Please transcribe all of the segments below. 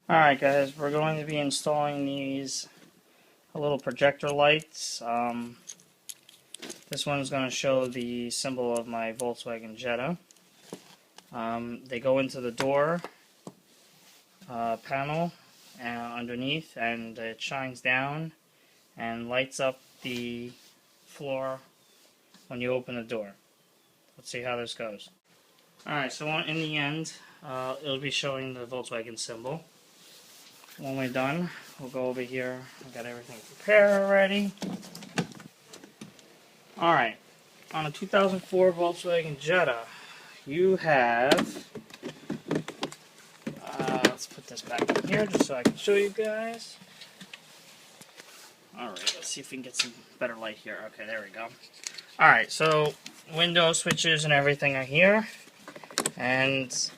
Alright guys, we're going to be installing these little projector lights. This one's going to show the symbol of my Volkswagen Jetta. They go into the door panel underneath, and it shines down and lights up the floor when you open the door. Let's see how this goes. Alright, so in the end, it'll be showing the Volkswagen symbol. When we're done, we'll go over here. I've got everything prepared already. Alright, on a 2004 Volkswagen Jetta, you have, let's put this back in here just so I can show you guys. Alright, let's see if we can get some better light here. Okay, there we go. Alright, so window switches and everything are here, and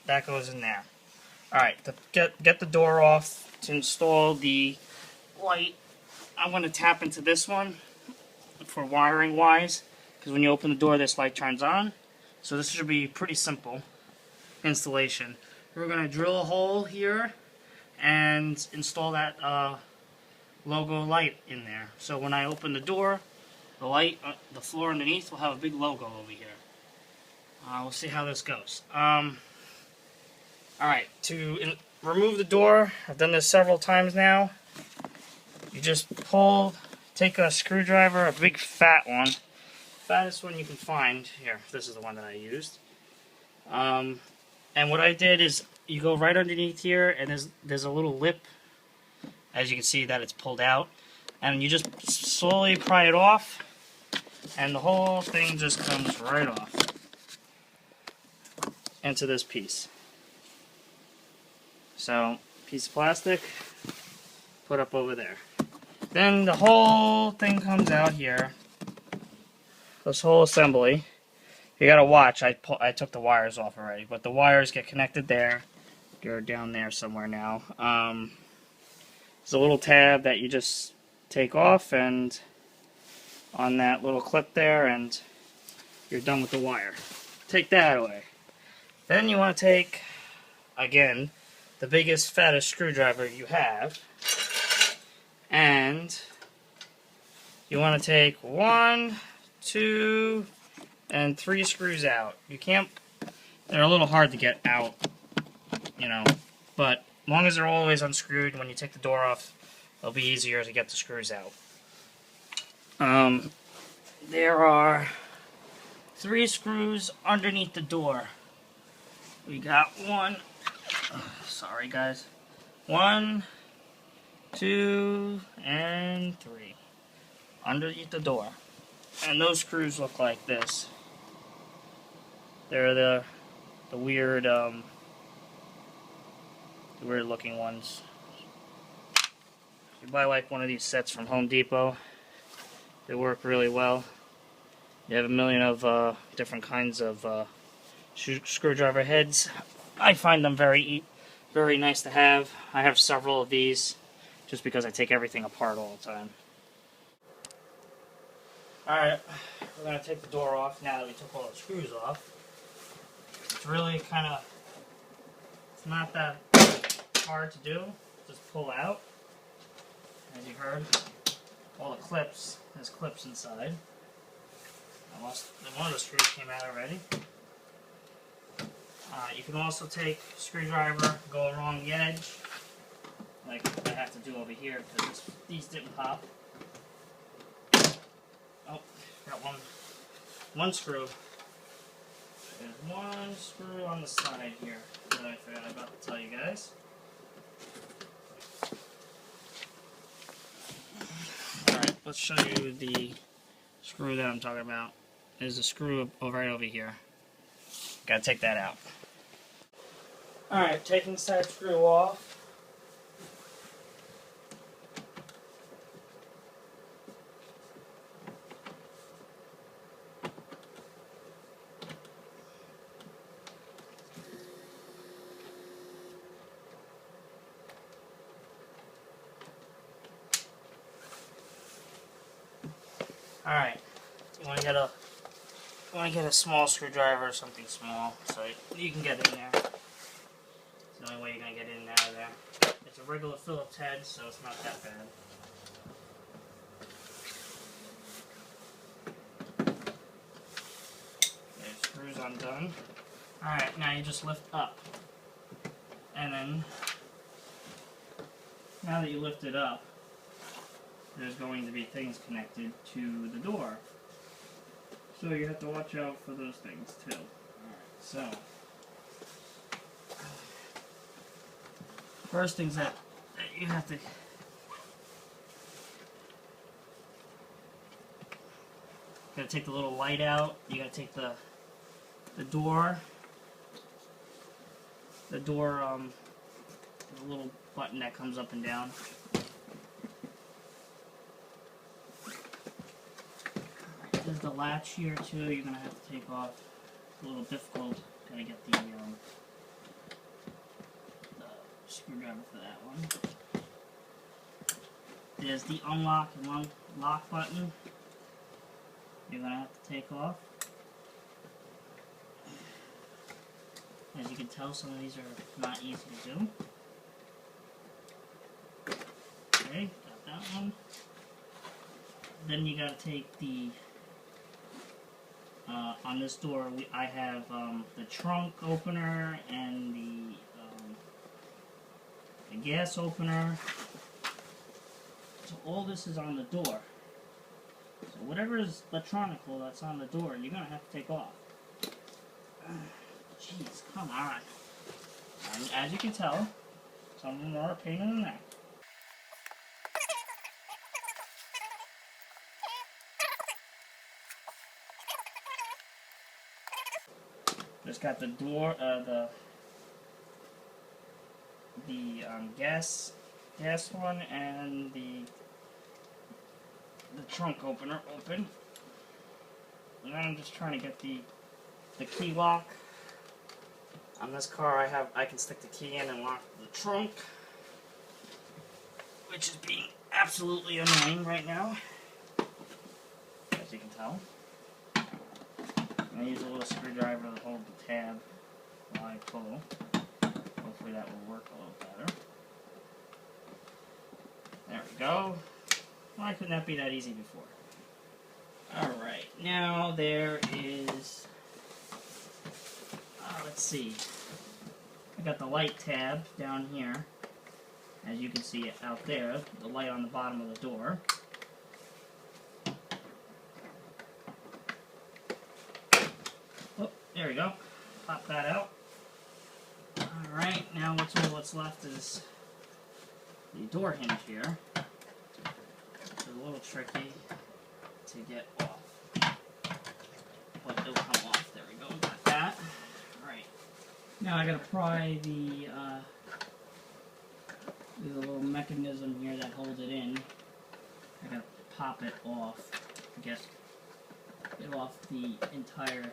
that goes in there. Alright, to get the door off, to install the light, I'm going to tap into this one for wiring wise, because when you open the door this light turns on. So this should be pretty simple installation. We're going to drill a hole here and install that logo light in there. So when I open the door, the light, the floor underneath will have a big logo over here. We'll see how this goes. Alright, to remove the door, I've done this several times now. You just take a screwdriver, a big fat one, fattest one you can find. Here, this is the one that I used. And what I did is, you go right underneath here, and there's a little lip, as you can see that it's pulled out. And you just slowly pry it off, and the whole thing just comes right off into this piece. So, piece of plastic, put up over there. Then the whole thing comes out here. This whole assembly. You gotta watch, I took the wires off already, but the wires get connected there. They're down there somewhere now. There's a little tab that you just take off, and on that little clip there, and you're done with the wire. Take that away. Then you want to take, again, the biggest, fattest screwdriver you have, and you want to take 1, 2, and 3 screws out. You can't, they're a little hard to get out, you know, but as long as they're always unscrewed, when you take the door off, it'll be easier to get the screws out. There are 3 screws underneath the door. We got 1, sorry guys, 1, 2, and 3 underneath the door. And those screws look like this. They're the weird, weird looking ones. You buy like one of these sets from Home Depot, they work really well. You have a million of different kinds of screwdriver heads. I find them very nice to have. I have several of these just because I take everything apart all the time. Alright, we're going to take the door off now that we took all the screws off. It's really kind of, it's not that hard to do. Just pull out. As you heard, all the clips, there's clips inside. One of the screws came out already. You can also take a screwdriver, go along the edge, like I have to do over here because these didn't pop. Oh, got one screw. There's one screw on the side here that I forgot about to tell you guys. Alright, let's show you the screw that I'm talking about. There's a screw right over here. Gotta take that out. Alright, taking the side screw off. Alright, you want to get a small screwdriver or something small so you can get in there. It's the only way you're going to get in and out of regular Phillips head, so it's not that bad. Okay, screws undone. Alright, now you just lift up. And then, now that you lift it up, there's going to be things connected to the door. So you have to watch out for those things too. Alright, so first things that you have to gotta take the little light out. You gotta take the door, the little button that comes up and down. There's the latch here too. You're gonna have to take off. It's a little difficult. Gotta get the screwdriver for that one. There's the unlock and lock button. You're gonna have to take off. As you can tell, some of these are not easy to do. Okay, got that one. Then you gotta take the on this door, I have the trunk opener and the gas opener. So all this is on the door. So whatever is electronical that's on the door, you're gonna have to take off. Jeez, come on. And as you can tell, some of them are a pain in the neck. Just got the door, the gas one and the trunk opener open. And then I'm just trying to get the key lock. On this car, I can stick the key in and lock the trunk, which is being absolutely annoying right now, as you can tell. I use a little screwdriver to hold the tab while I pull. Hopefully that will work a little better. There we go. Why couldn't that be that easy before? Alright, now there is... let's see. I got the light tab down here. As you can see out there, the light on the bottom of the door. Oh, there we go. Pop that out. Alright, now what's left is the door hinge here. It's a little tricky to get off. But it'll come off. There we go. Got that. Alright. Now I gotta pry there's a little mechanism here that holds it in. I gotta pop it off to get it off the entire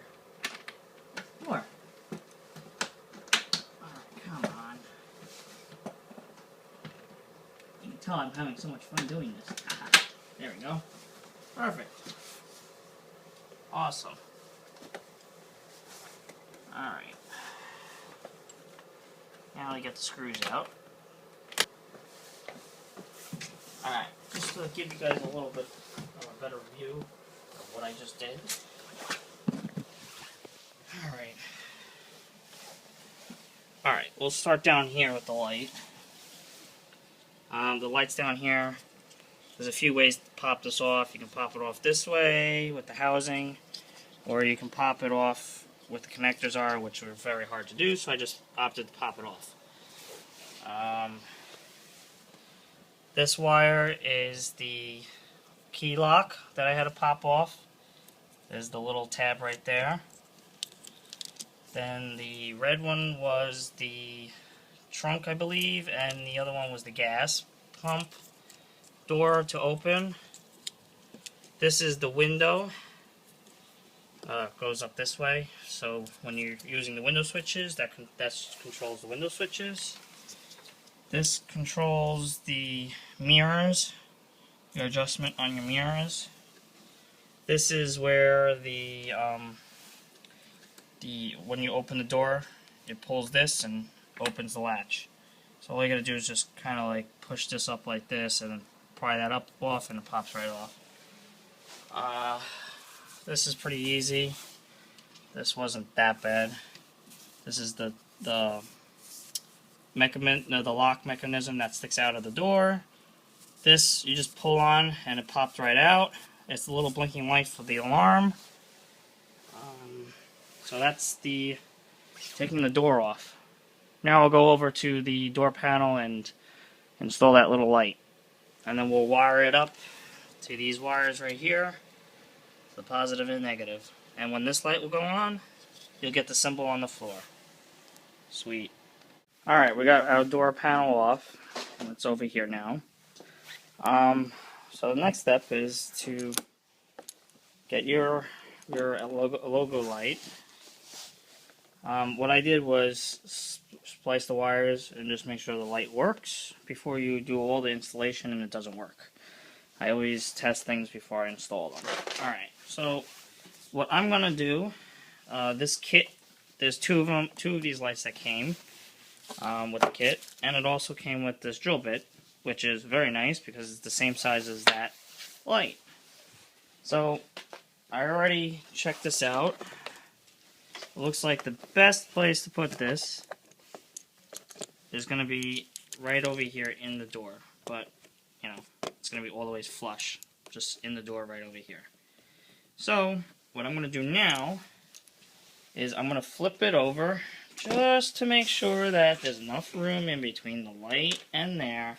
door. Alright, come on. You can tell I'm having so much fun doing this. There we go. Perfect. Awesome. Alright. Now I get the screws out. Alright, just to give you guys a little bit of a better view of what I just did. Alright. Alright, we'll start down here with the light. The light's down here. There's a few ways to pop this off. You can pop it off this way with the housing, or you can pop it off where the connectors are, which are very hard to do, so I just opted to pop it off. This wire is the key lock that I had to pop off. There's the little tab right there. Then the red one was the trunk, I believe, and the other one was the gas pump door to open. This is the window. Goes up this way, so when you're using the window switches, that controls the window switches. This controls the mirrors, your adjustment on your mirrors. This is where when you open the door, it pulls this and opens the latch. So all you gotta do is just kind of like push this up like this and then pry that up off and it pops right off. This is pretty easy. This wasn't that bad. This is the lock mechanism that sticks out of the door. This you just pull on and it pops right out. It's the little blinking light for the alarm. So that's the taking the door off. Now I'll go over to the door panel and install that little light. And then we'll wire it up to these wires right here, the positive and negative. And when this light will go on, you'll get the symbol on the floor. Sweet. Alright, we got our door panel off. It's over here now. So the next step is to get your logo light. What I did was splice the wires and just make sure the light works before you do all the installation and it doesn't work. I always test things before I install them. Alright, so what I'm going to do, this kit, there's two of these lights that came with the kit, and it also came with this drill bit, which is very nice because it's the same size as that light. So I already checked this out. It looks like the best place to put this is going to be right over here in the door. But, you know, it's going to be all the way flush, just in the door right over here. So, what I'm going to do now is I'm going to flip it over just to make sure that there's enough room in between the light and there.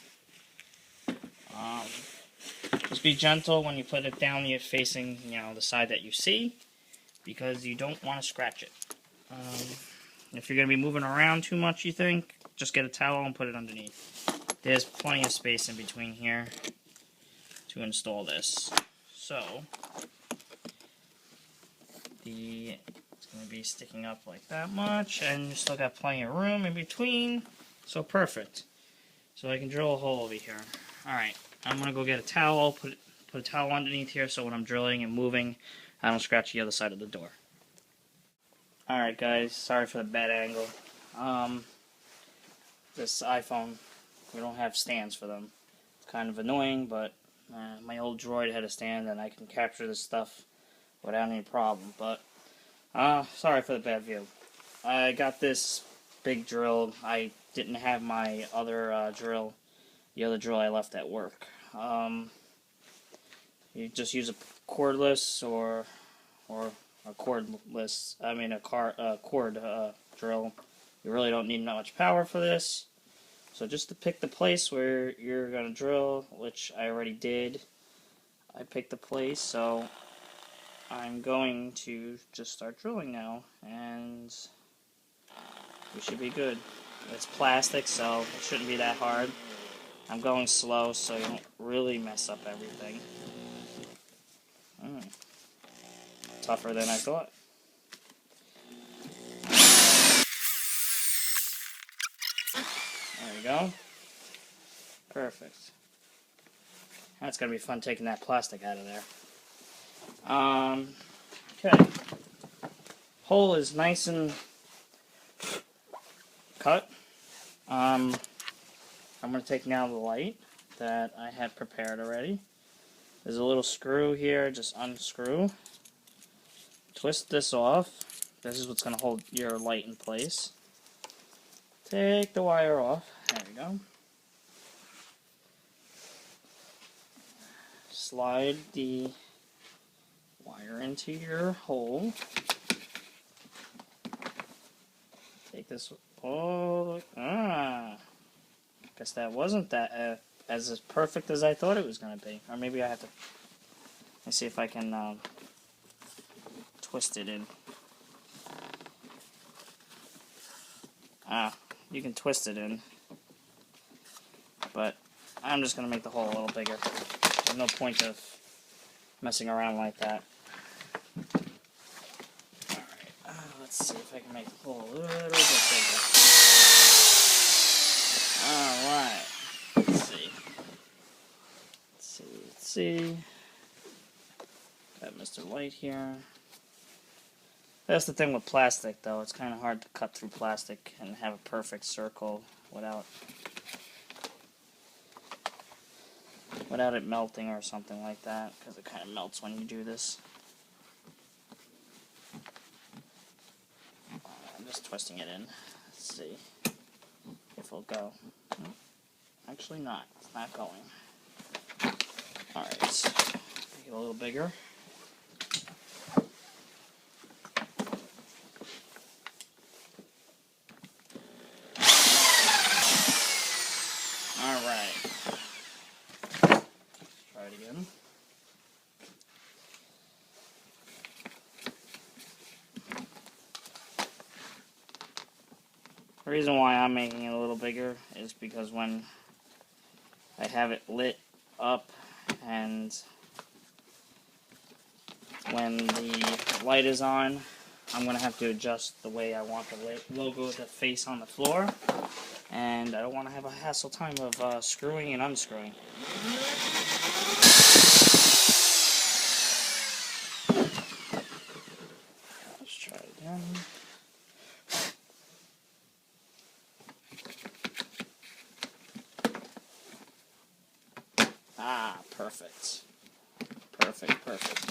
Just be gentle when you put it down, you're facing, you know, the side that you see, because you don't want to scratch it. If you're going to be moving around too much, you think, just get a towel and put it underneath. There's plenty of space in between here to install this. So, it's going to be sticking up like that much, and you still got plenty of room in between. So perfect. So I can drill a hole over here. Alright, I'm going to go get a towel, put a towel underneath here so when I'm drilling and moving, I don't scratch the other side of the door. Alright guys, sorry for the bad angle. This iPhone, we don't have stands for them. It's kind of annoying, but my old Droid had a stand and I can capture this stuff without any problem. But, sorry for the bad view. I got this big drill. I didn't have my other drill, the other drill I left at work. You just use a cordless or a cordless, cord drill. You really don't need much power for this. So just to pick the place where you're going to drill, which I already did, I picked the place, so I'm going to just start drilling now, and we should be good. It's plastic, so it shouldn't be that hard. I'm going slow so you don't really mess up everything. Tougher than I thought. There we go. Perfect. That's going to be fun taking that plastic out of there. Okay. Hole is nice and cut. I'm going to take now the light that I had prepared already. There's a little screw here, just unscrew. Twist this off. This is what's going to hold your light in place. Take the wire off. There we go. Slide the wire into your hole. Take this. Oh, guess that wasn't that as perfect as I thought it was going to be. Or maybe I have to. Let's see if I can twist it in. You can twist it in, but I'm just going to make the hole a little bigger. There's no point of messing around like that. Alright, let's see if I can make the hole a little bit bigger. Alright, let's see. Got Mr. Light here. That's the thing with plastic, though. It's kind of hard to cut through plastic and have a perfect circle without without it melting or something like that, because it kind of melts when you do this. I'm just twisting it in. Let's see if it'll go. No, actually not. It's not going. Alright, make it a little bigger. Alright. Try it again. The reason why I'm making it a little bigger is because when I have it lit up and when the light is on, I'm going to have to adjust the way I want the logo to face on the floor, and I don't want to have a hassle time of screwing and unscrewing. Let's try it again. Ah, perfect. Perfect, perfect.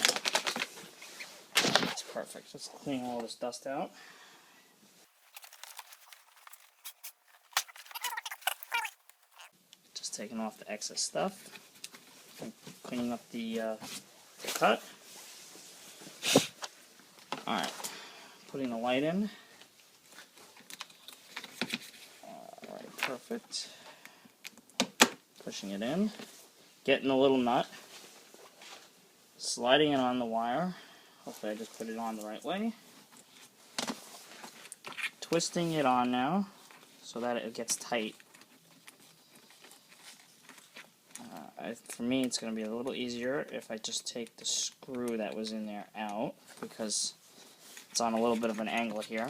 That's perfect. Let's clean all this dust out. Just taking off the excess stuff. Cleaning up the cut. Alright. Putting the light in. Alright, perfect. Pushing it in. Getting the little nut. Sliding it on the wire. Hopefully I just put it on the right way. Twisting it on now so that it gets tight. For me, it's going to be a little easier if I just take the screw that was in there out, because it's on a little bit of an angle here.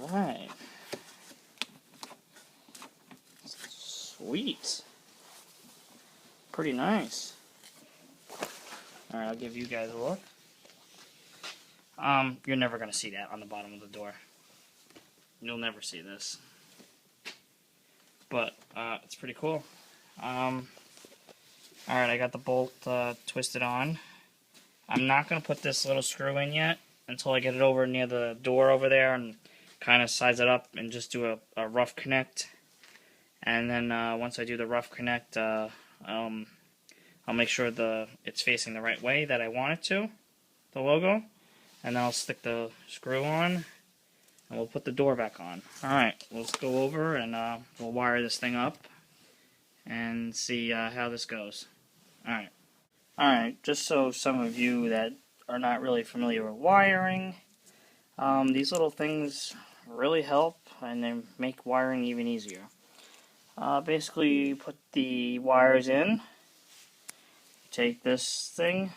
Alright. Sweet. Pretty nice. Alright, I'll give you guys a look. You're never going to see that on the bottom of the door. You'll never see this. But, it's pretty cool. Alright, I got the bolt twisted on. I'm not going to put this little screw in yet until I get it over near the door over there and kind of size it up and just do a rough connect. And then once I do the rough connect, I'll make sure it's facing the right way that I want it to, the logo. And then I'll stick the screw on, and we'll put the door back on. Alright, let's go over and we'll wire this thing up and see how this goes. Alright. Alright, just so some of you that are not really familiar with wiring, these little things really help and they make wiring even easier. Basically, you put the wires in, take this thing,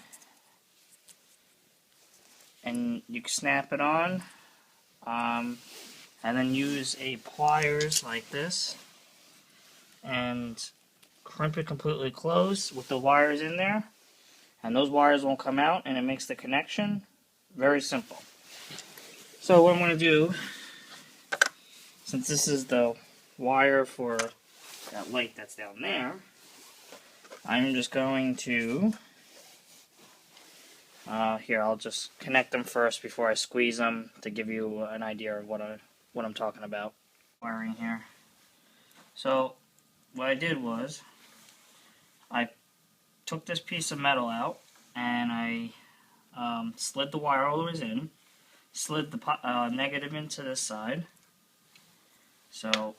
and you can snap it on, and then use a pliers like this, and crimp it completely closed with the wires in there, and those wires won't come out, and it makes the connection very simple. So what I'm going to do, since this is the wire for that light that's down there, I'm just going to, here, I'll just connect them first before I squeeze them to give you an idea of what I'm talking about. Wiring here. So, what I did was, I took this piece of metal out, and I slid the wire all the way in, slid the negative into this side. So,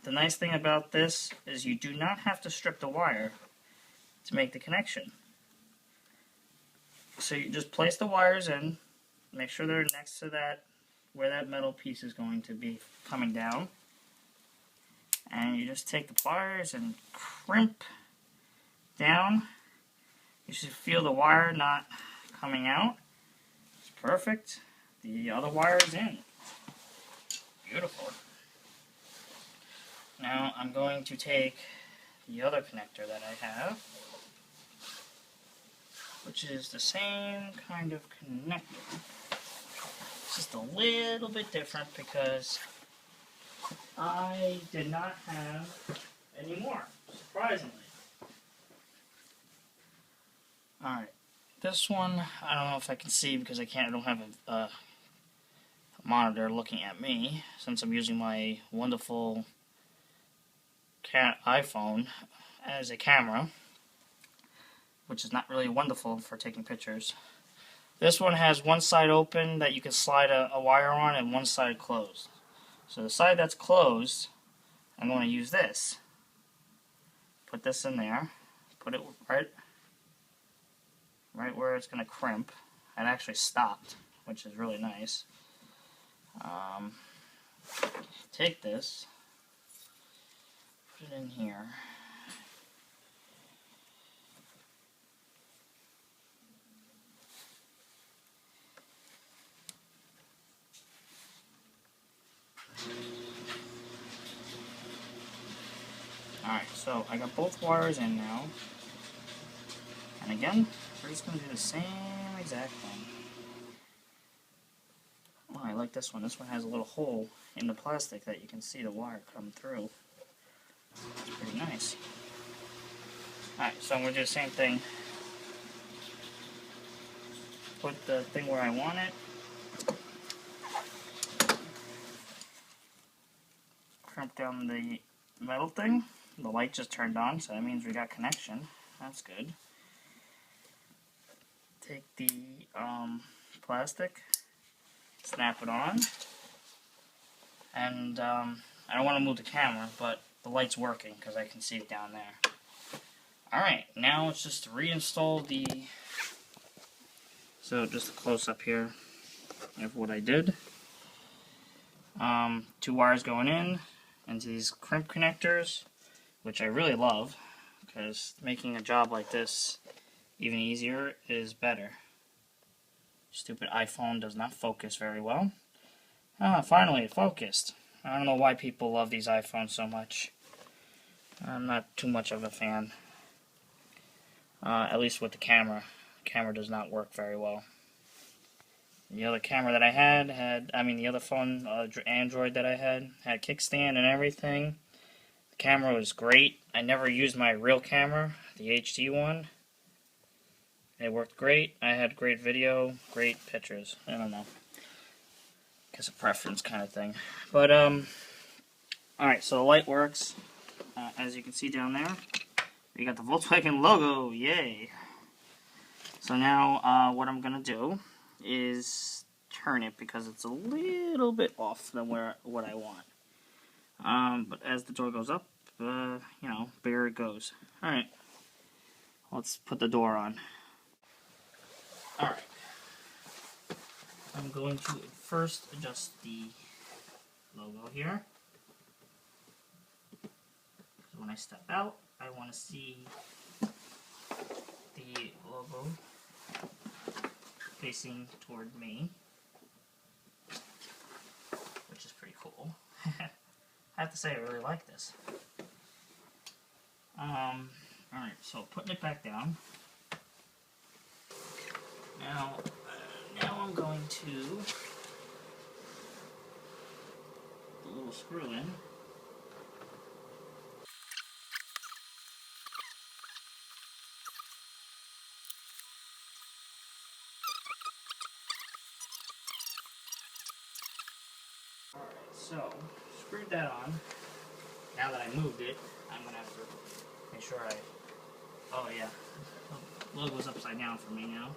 the nice thing about this is you do not have to strip the wire to make the connection. So you just place the wires in, make sure they're next to that, where that metal piece is going to be coming down. And you just take the pliers and crimp down. You should feel the wire not coming out. It's perfect. The other wire is in. Beautiful. Now I'm going to take the other connector that I have, which is the same kind of connector. It's just a little bit different because I did not have any more, surprisingly. Alright, this one, I don't know if I can see because I don't have a monitor looking at me, since I'm using my wonderful iPhone as a camera, which is not really wonderful for taking pictures. This one has one side open that you can slide a wire on and one side closed. So the side that's closed, I'm going to use this. Put this in there, put it right where it's going to crimp. It actually stopped, which is really nice. Take this, put it in here. Alright, so I got both wires in now. And again, we're just going to do the same exact thing. Oh, I like this one. This one has a little hole in the plastic that you can see the wire come through. It's pretty nice. Alright, so I'm going to do the same thing. Put the thing where I want it. Crimp down the metal thing. The light just turned on, so that means we got connection. That's good. Take the plastic, snap it on, and I don't want to move the camera, but the light's working because I can see it down there. Alright, now it's just to reinstall the... So just a close-up here of what I did. 2 wires going in into these crimp connectors, which I really love, because making a job like this even easier is better. Stupid iPhone does not focus very well. Ah, finally it focused. I don't know why people love these iPhones so much. I'm not too much of a fan. At least with the camera. The camera does not work very well. The other camera that I had the other phone, Android that I had kickstand and everything. The camera was great. I never used my real camera, the HD one. It worked great. I had great video, great pictures. I don't know. Guess a preference kind of thing. But, alright, so the light works. As you can see down there, we got the Volkswagen logo. Yay! So now, what I'm going to do is turn it because it's a little bit off than what I want. But as the door goes up, bigger it goes. Alright, let's put the door on. Alright, I'm going to first adjust the logo here. So when I step out, I want to see the logo facing toward me, which is pretty cool. I have to say I really like this. Alright, so putting it back down. Now I'm going to put a little screw in. Alright, so screwed that on. Now that I moved it, I'm going to have to make sure oh yeah, the logo's upside down for me now.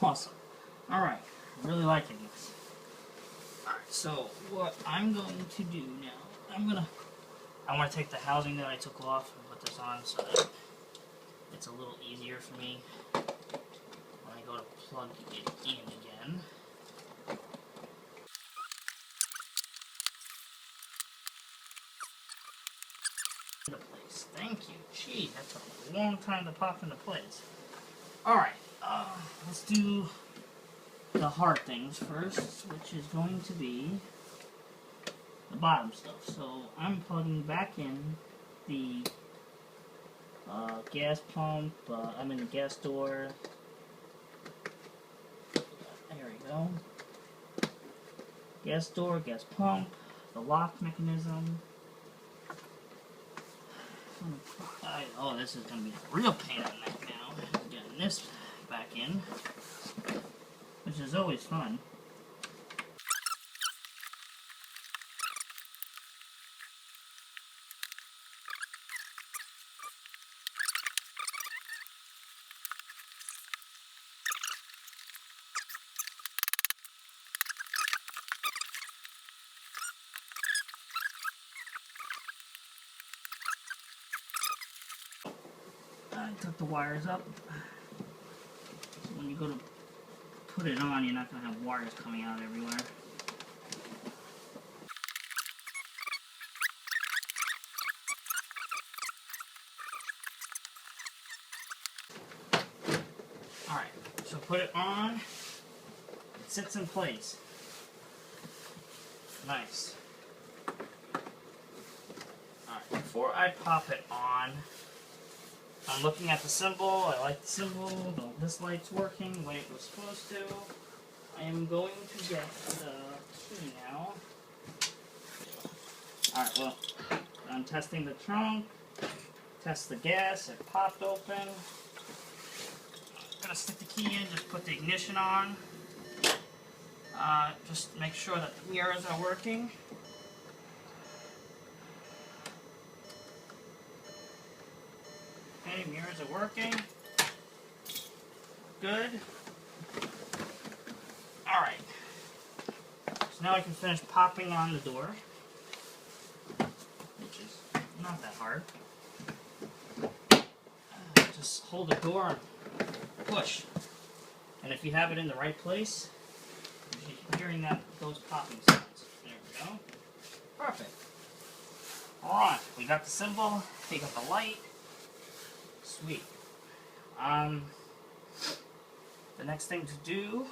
Awesome. Alright, really liking this. Alright, so what I'm going to do now, I want to take the housing that I took off and put this on so that it's a little easier for me when I go to plug it in again. Into place. Thank you. Gee, that took a long time to pop into place. Alright, let's do the hard things first, which is going to be the bottom stuff. So I'm plugging back in the gas pump, the gas door. There we go. gas door, gas pump, the lock mechanism. Oh, this is going to be a real pain in the neck now. Getting this back in, which is always fun. I took the wires up. So when you go to put it on, you're not going to have wires coming out everywhere. Alright, so put it on. It sits in place. Nice. Alright, before I pop it on, I'm looking at the symbol. I like the symbol. This light's working the way it was supposed to. I am going to get the key now. Alright, well, I'm testing the trunk. Test the gas. It popped open. I'm gonna stick the key in, just put the ignition on. Just make sure that the mirrors are working. Okay, mirrors are working. Good. Alright. So now I can finish popping on the door, which is not that hard. Just hold the door and push. And if you have it in the right place, you're hearing those popping sounds. There we go. Perfect. Alright, we got the symbol, we got the light. Sweet. The next thing to do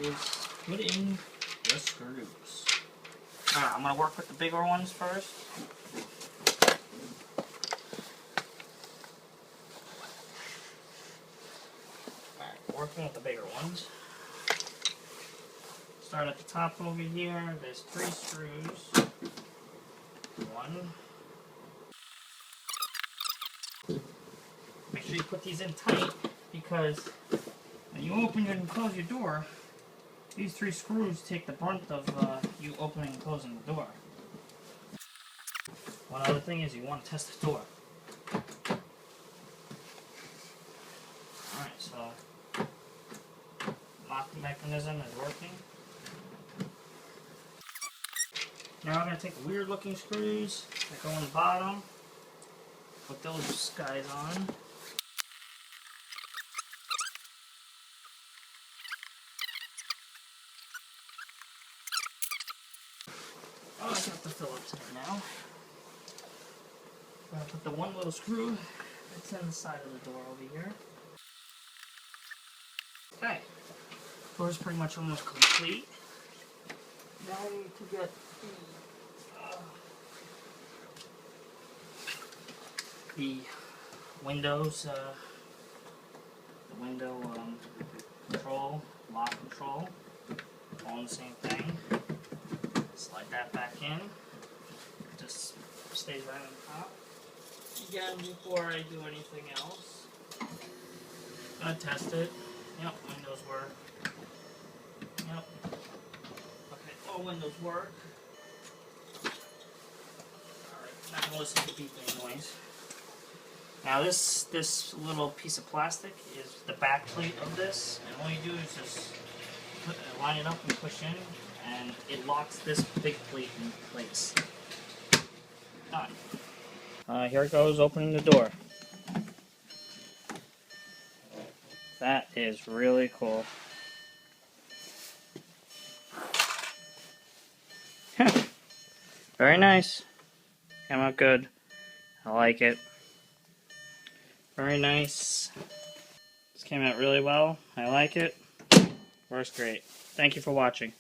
is put in the screws. Alright, I'm going to work with the bigger ones first. Alright, working with the bigger ones. Start at the top over here. There's 3 screws. 1. Make sure you put these in tight, because when you open and close your door, these 3 screws take the brunt of you opening and closing the door. One other thing is you want to test the door. Alright, so lock mechanism is working. Now I'm going to take the weird looking screws that go on the bottom, put those guys on. Oh, I got the Phillips in now. I'm going to put the one little screw that's in the side of the door over here. Okay. Door's pretty much almost complete. Now I need to get the windows, the window control, lock control, all the same thing. Slide that back in. Just stays right on top. Again, before I do anything else, I'm gonna test it. Yep, windows work. Yep. Okay, all windows work. Alright, not gonna listen to beeping noise. Now this little piece of plastic is the back plate of this, and all you do is just line it up and push in, and it locks this big plate in place. Done. Here it goes, opening the door. That is really cool. Very nice. Came out good. I like it. Very nice. This came out really well. I like it. Works great. Thank you for watching.